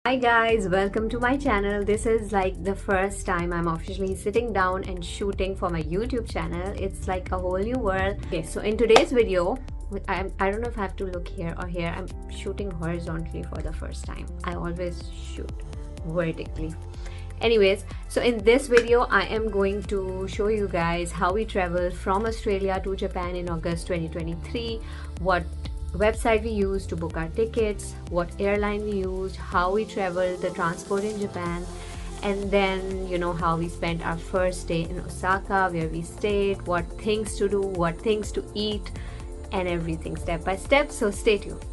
Hi guys, welcome to my channel. This is like the first time I'm officially sitting down and shooting for my YouTube channel. It's like a whole new world. Okay, so in today's video, I don't know if I have to look here or here. I'm shooting horizontally for the first time. I always shoot vertically. Anyways, so in this video I am going to show you guys how we traveled from Australia to Japan in August 2023, what website we used to book our tickets, what airline we used, how we traveled, the transport in Japan, and then how we spent our first day in Osaka, where we stayed, what things to do, what things to eat, and everything step by step. So stay tuned.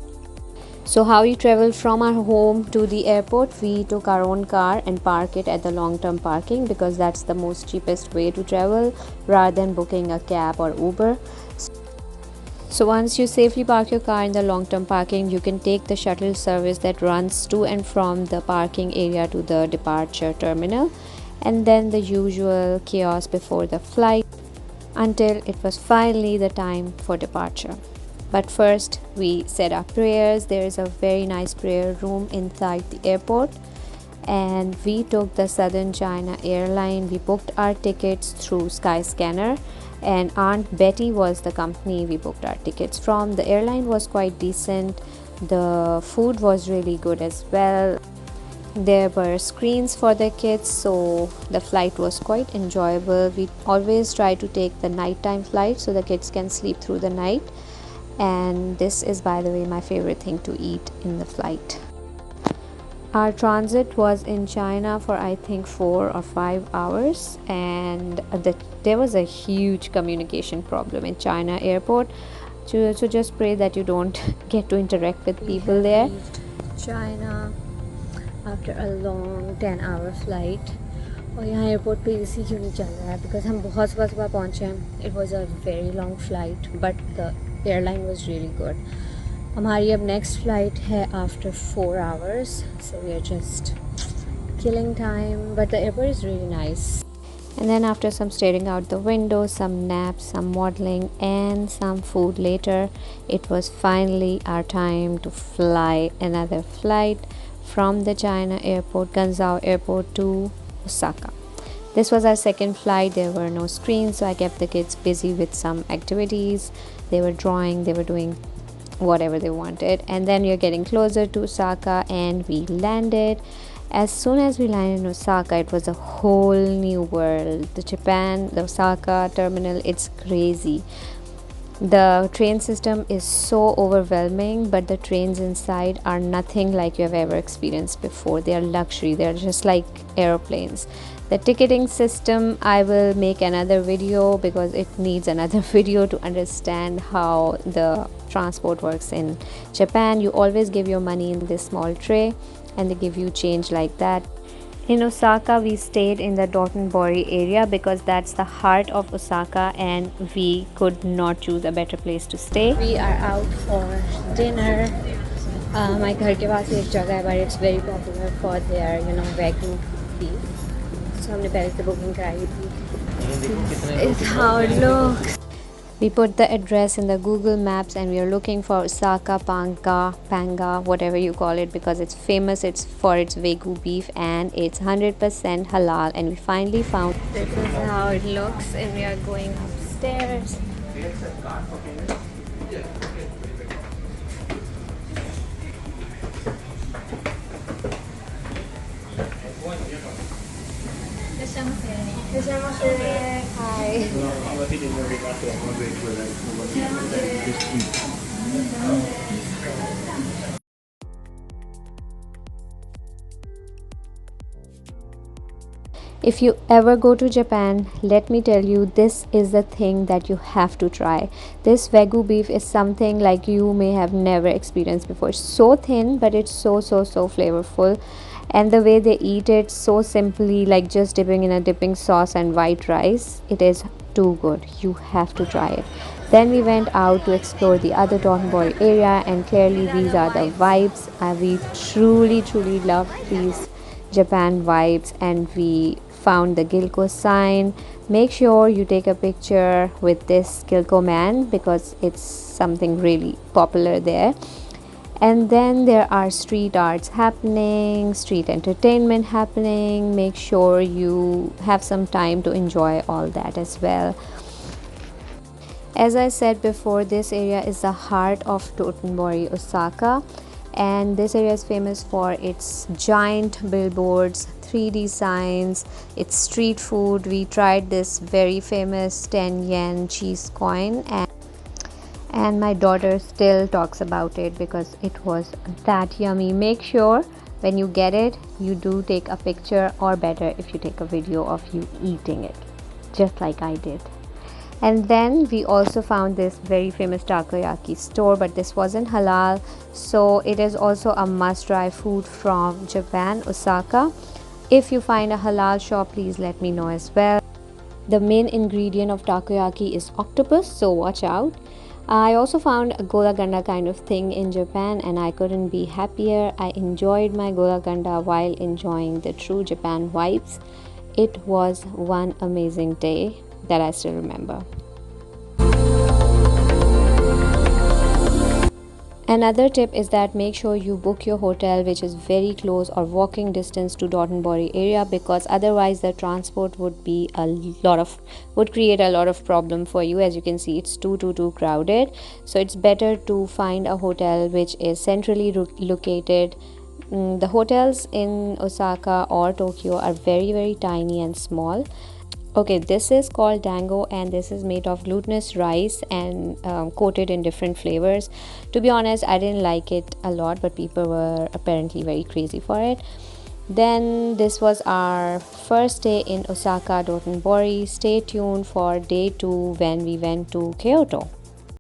So how we traveled from our home to the airport, we took our own car and parked it at the long-term parking because that's the most cheapest way to travel rather than booking a cab or Uber. So once you safely park your car in the long-term parking, you can take the shuttle service that runs to and from the parking area to the departure terminal, and then the usual chaos before the flight until it was finally the time for departure. But first we said our prayers. There is a very nice prayer room inside the airport, and we took the Southern China airline. We booked our tickets through Skyscanner, and Aunt Betty was the company we booked our tickets from. The airline was quite decent. The food was really good as well. There were screens for the kids, so the flight was quite enjoyable. We always try to take the nighttime flight so the kids can sleep through the night, and this is, by the way, my favorite thing to eat in the flight. Our transit was in China for I think 4 or 5 hours, and there was a huge communication problem in China airport. So just pray that you don't get to interact with people there. China after a long 10-hour flight. और यहाँ airport पे AC क्यों नहीं चल रहा है? Because हम बहुत सुबह पहुँचे हैं. It was a very long flight but the airline was really good. हमारी अब नेक्स्ट फ्लाइट है after 4 hours, so we are just killing time, but the airport is really nice. And then after some staring out the window, some naps, some modeling, and some food later, it was finally our time to fly another flight from the China airport, Guangzhou airport, to Osaka. This was our second flight. There were no screens, so I kept the kids busy with some activities. They were drawing, they were doing whatever they wanted. And then we are getting closer to Osaka, and we landed. As soon as we landed in Osaka, it was a whole new world. The Osaka terminal, it's crazy. The train system is so overwhelming, but the trains inside are nothing like you have ever experienced before. They are luxury. They are just like airplanes. The ticketing system, I will make another video because it needs another video to understand how the transport works in Japan. You always give your money in this small tray, and they give you change like that. In Osaka, we stayed in the Dotonbori area because that's the heart of Osaka, and we could not choose a better place to stay. We are out for dinner. My घर के पास एक जगह है, but it's very popular for their wagyu beef. So हमने पहले से booking कराई थी. It's how it looks. We put the address in the Google Maps, and we are looking for Osaka Panga, whatever you call it, because it's famous. It's for its Wagyu beef, and it's 100% halal. And we finally found. This is how it looks, and we are going upstairs. Hi. If you ever go to Japan, let me tell you, this is the thing that you have to try. This Wagyu beef is something like you may have never experienced before. It's so thin, but it's so flavorful. And the way they eat it so simply, like just dipping in a dipping sauce and white rice, it is too good. You have to try it. Then we went out to explore the other Dotonbori area, and clearly these are the vibes. We truly love these Japan vibes, and we found the Gilko sign. Make sure you take a picture with this Gilko man because it's something really popular there. And then there are street arts happening, street entertainment happening. Make sure you have some time to enjoy all that as well. As I said before, this area is the heart of Dotonbori, Osaka, and this area is famous for its giant billboards, 3D signs, its street food. We tried this very famous 10 yen cheese coin, and my daughter still talks about it because it was that yummy. Make sure when you get it, you do take a picture, or better if you take a video of you eating it, just like I did. And then we also found this very famous takoyaki store, but this wasn't halal, so it is also a must try food from Japan, Osaka. If you find a halal shop, please let me know as well. The main ingredient of takoyaki is octopus, so watch out. I also found a gola ganda kind of thing in Japan, and I couldn't be happier. I enjoyed my gola ganda while enjoying the true Japan vibes. It was one amazing day that I still remember. Another tip is that make sure you book your hotel which is very close or walking distance to Dotonbori area, because otherwise the transport would create a lot of problem for you. As you can see, it's too crowded, so it's better to find a hotel which is centrally located. The hotels in Osaka or Tokyo are very tiny and small. Okay, this is called dango, and this is made of glutinous rice and coated in different flavors. To be honest, I didn't like it a lot, but people were apparently very crazy for it. Then this was our first day in Osaka Dotonbori. Stay tuned for day 2 when we went to Kyoto.